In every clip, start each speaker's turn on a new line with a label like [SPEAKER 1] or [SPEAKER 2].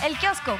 [SPEAKER 1] El Kiosco.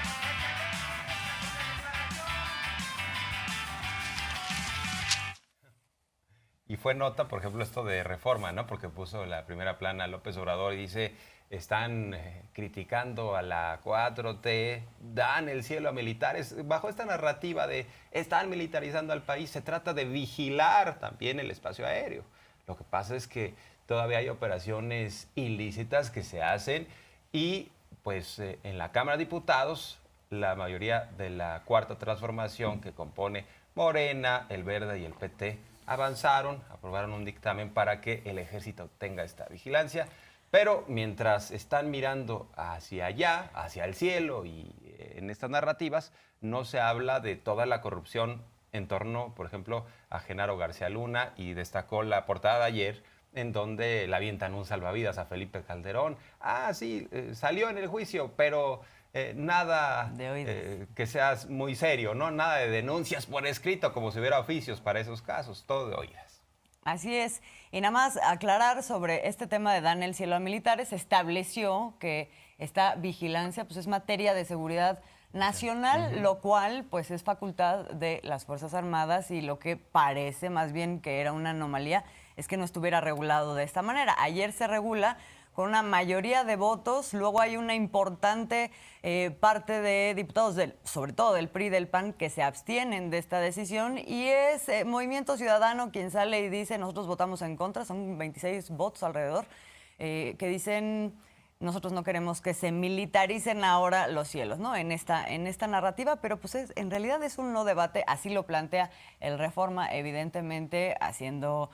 [SPEAKER 2] Y fue nota, por ejemplo, esto de Reforma, ¿no? Porque puso la primera plana López Obrador y dice, están criticando a la 4T, dan el cielo a militares. Bajo esta narrativa de están militarizando al país, se trata de vigilar también el espacio aéreo. Lo que pasa es que todavía hay operaciones ilícitas que se hacen y pues en la Cámara de Diputados la mayoría de la Cuarta Transformación que compone Morena, el Verde y el PT avanzaron, aprobaron un dictamen para que el ejército tenga esta vigilancia, pero mientras están mirando hacia allá, hacia el cielo y en estas narrativas, no se habla de toda la corrupción en torno, por ejemplo, a Genaro García Luna, y destacó la portada de ayer en donde le avientan un salvavidas a Felipe Calderón. Ah, sí, salió en el juicio, pero nada que sea muy serio, ¿no? Nada de denuncias por escrito, como si hubiera oficios para esos casos, todo de oídas.
[SPEAKER 3] Así es. Y nada más aclarar sobre este tema de dan el cielo a militares, se estableció que esta vigilancia pues, es materia de seguridad nacional, lo cual pues es facultad de las Fuerzas Armadas, y lo que parece más bien que era una anomalía es que no estuviera regulado de esta manera. Ayer se regula con una mayoría de votos, luego hay una importante parte de diputados, sobre todo del PRI y del PAN, que se abstienen de esta decisión, y es Movimiento Ciudadano quien sale y dice, nosotros votamos en contra, son 26 votos alrededor, que dicen, nosotros no queremos que se militaricen ahora los cielos, ¿no? En esta narrativa, pero pues en realidad es un no debate, así lo plantea el Reforma, evidentemente haciendo,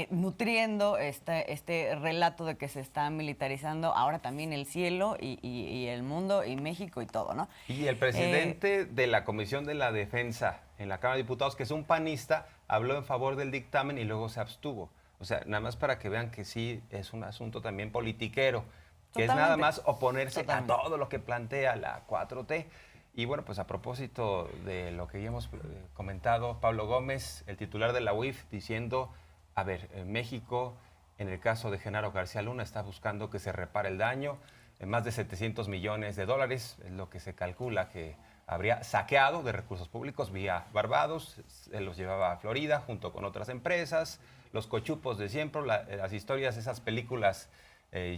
[SPEAKER 3] nutriendo este relato de que se está militarizando ahora también el cielo y el mundo y México y todo, ¿no?
[SPEAKER 2] Y el presidente de la Comisión de la Defensa en la Cámara de Diputados, que es un panista, habló en favor del dictamen y luego se abstuvo. O sea, nada más para que vean que sí es un asunto también politiquero, que es nada más oponerse a todo lo que plantea la 4T. Y bueno, pues a propósito de lo que ya hemos comentado, Pablo Gómez, el titular de la UIF, diciendo, a ver, México, en el caso de Genaro García Luna, está buscando que se repare el daño, en más de 700 millones de dólares, es lo que se calcula que habría saqueado de recursos públicos vía Barbados, se los llevaba a Florida junto con otras empresas, los cochupos de siempre, las historias, esas películas,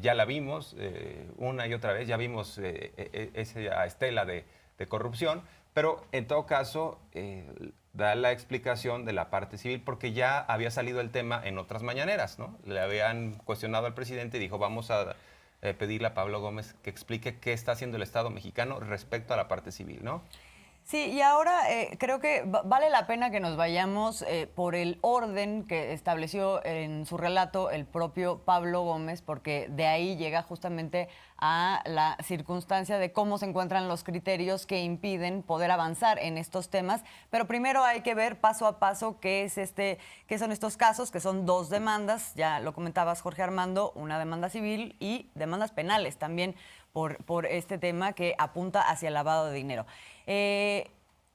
[SPEAKER 2] ya la vimos una y otra vez, ya vimos esa estela de corrupción, pero en todo caso da la explicación de la parte civil porque ya había salido el tema en otras mañaneras, ¿no? Le habían cuestionado al presidente y dijo, vamos a pedirle a Pablo Gómez que explique qué está haciendo el Estado mexicano respecto a la parte civil, ¿no?
[SPEAKER 3] Sí, y ahora creo que vale la pena que nos vayamos por el orden que estableció en su relato el propio Pablo Gómez, porque de ahí llega justamente a la circunstancia de cómo se encuentran los criterios que impiden poder avanzar en estos temas. Pero primero hay que ver paso a paso qué son estos casos, que son dos demandas, ya lo comentabas, Jorge Armando, una demanda civil y demandas penales también por este tema que apunta hacia el lavado de dinero.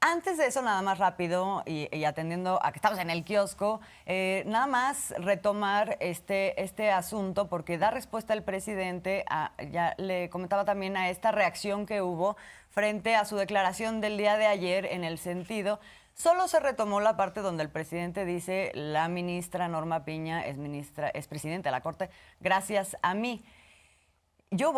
[SPEAKER 3] Antes de eso, nada más rápido, y atendiendo a que estamos en el kiosco, nada más retomar este asunto, porque da respuesta el presidente, ya le comentaba también, a esta reacción que hubo frente a su declaración del día de ayer, en el sentido, solo se retomó la parte donde el presidente dice, la ministra Norma Piña es presidenta de la Corte, gracias a mí. Yo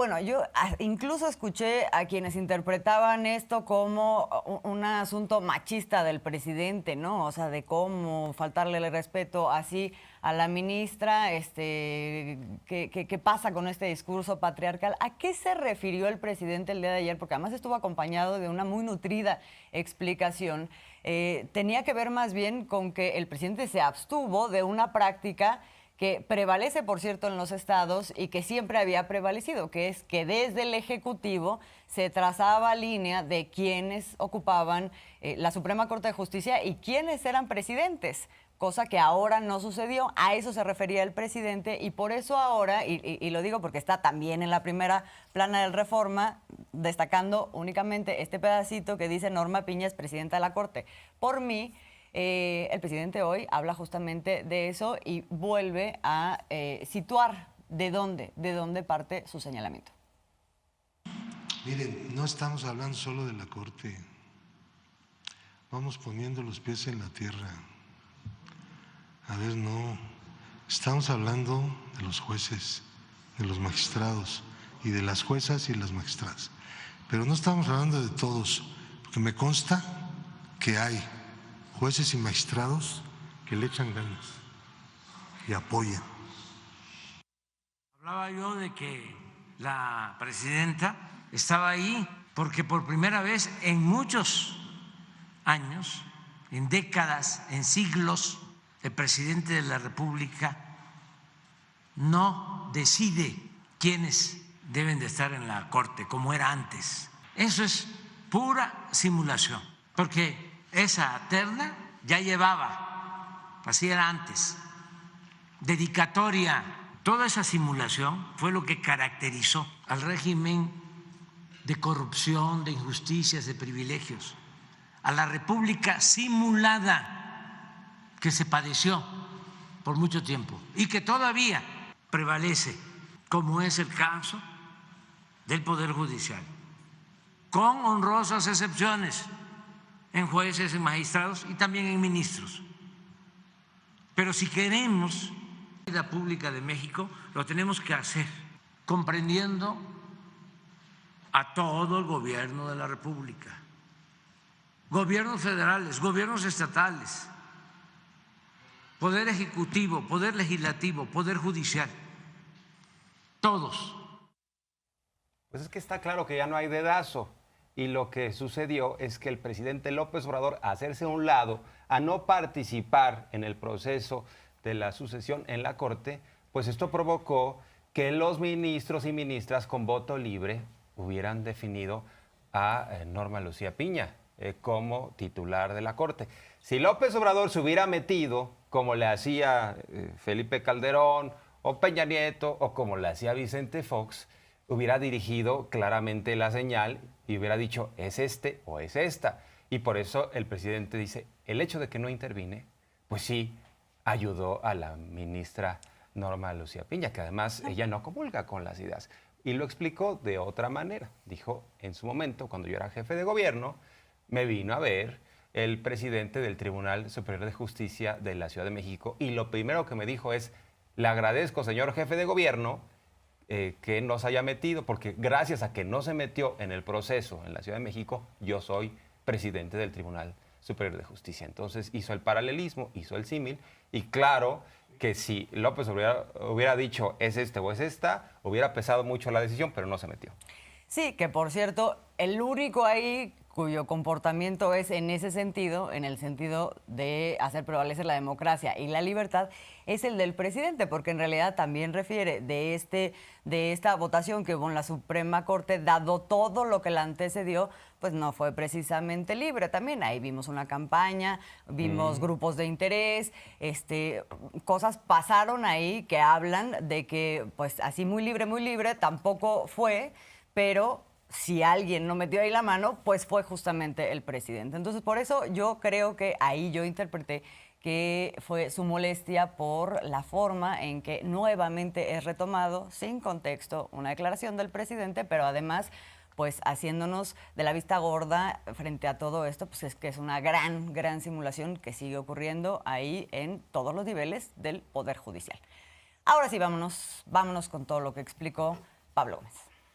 [SPEAKER 3] incluso escuché a quienes interpretaban esto como un asunto machista del presidente, ¿no? O sea, de cómo faltarle el respeto así a la ministra, ¿qué pasa con este discurso patriarcal? ¿A qué se refirió el presidente el día de ayer? Porque además estuvo acompañado de una muy nutrida explicación. Tenía que ver más bien con que el presidente se abstuvo de una práctica que prevalece, por cierto, en los estados y que siempre había prevalecido, que es que desde el Ejecutivo se trazaba línea de quienes ocupaban la Suprema Corte de Justicia y quienes eran presidentes, cosa que ahora no sucedió. A eso se refería el presidente, y por eso ahora, y lo digo porque está también en la primera plana del Reforma, destacando únicamente este pedacito que dice Norma Piña es presidenta de la Corte. Por mí, el presidente hoy habla justamente de eso y vuelve a situar de dónde parte su señalamiento.
[SPEAKER 1] Miren, no estamos hablando solo de la Corte. Vamos poniendo los pies en la tierra. A ver, no. Estamos hablando de los jueces, de los magistrados y de las juezas y las magistradas. Pero no estamos hablando de todos, porque me consta que hay jueces y magistrados que le echan ganas y apoyan.
[SPEAKER 4] Hablaba yo de que la presidenta estaba ahí porque por primera vez en muchos años, en décadas, en siglos, el presidente de la República no decide quiénes deben de estar en la Corte, como era antes. Eso es pura simulación, porque esa terna ya llevaba, así era antes, dedicatoria. Toda esa simulación fue lo que caracterizó al régimen de corrupción, de injusticias, de privilegios, a la república simulada que se padeció por mucho tiempo y que todavía prevalece, como es el caso del Poder Judicial, con honrosas excepciones en jueces, en magistrados y también en ministros. Pero si queremos la vida pública de México, lo tenemos que hacer comprendiendo a todo el gobierno de la República, gobiernos federales, gobiernos estatales, poder ejecutivo, poder legislativo, poder judicial, todos.
[SPEAKER 2] Pues es que está claro que ya no hay dedazo. Y lo que sucedió es que el presidente López Obrador, a hacerse a un lado, a no participar en el proceso de la sucesión en la Corte, pues esto provocó que los ministros y ministras con voto libre hubieran definido a Norma Lucía Piña como titular de la Corte. Si López Obrador se hubiera metido, como le hacía Felipe Calderón o Peña Nieto, o como le hacía Vicente Fox, hubiera dirigido claramente la señal y hubiera dicho, es este o es esta. Y por eso el presidente dice, el hecho de que no intervine, pues sí, ayudó a la ministra Norma Lucía Piña, que además ella no comulga con las ideas. Y lo explicó de otra manera. Dijo, en su momento, cuando yo era jefe de gobierno, me vino a ver el presidente del Tribunal Superior de Justicia de la Ciudad de México y lo primero que me dijo es, le agradezco, señor jefe de gobierno, que no se haya metido, porque gracias a que no se metió en el proceso en la Ciudad de México, yo soy presidente del Tribunal Superior de Justicia. Entonces hizo el paralelismo, hizo el símil, y claro que si López hubiera dicho es este o es esta, hubiera pesado mucho la decisión, pero no se metió.
[SPEAKER 3] Sí, que por cierto, el único ahí cuyo comportamiento es en ese sentido, en el sentido de hacer prevalecer la democracia y la libertad, es el del presidente, porque en realidad también refiere de esta votación que hubo en la Suprema Corte, dado todo lo que la antecedió, pues no fue precisamente libre. También ahí vimos una campaña, vimos grupos de interés, cosas pasaron ahí que hablan de que pues así muy libre tampoco fue, pero si alguien no metió ahí la mano, pues fue justamente el presidente. Entonces, por eso yo creo que ahí yo interpreté que fue su molestia por la forma en que nuevamente es retomado, sin contexto, una declaración del presidente, pero además, pues haciéndonos de la vista gorda frente a todo esto, pues es que es una gran simulación que sigue ocurriendo ahí en todos los niveles del Poder Judicial. Ahora sí, vámonos con todo lo que explicó Pablo Gómez.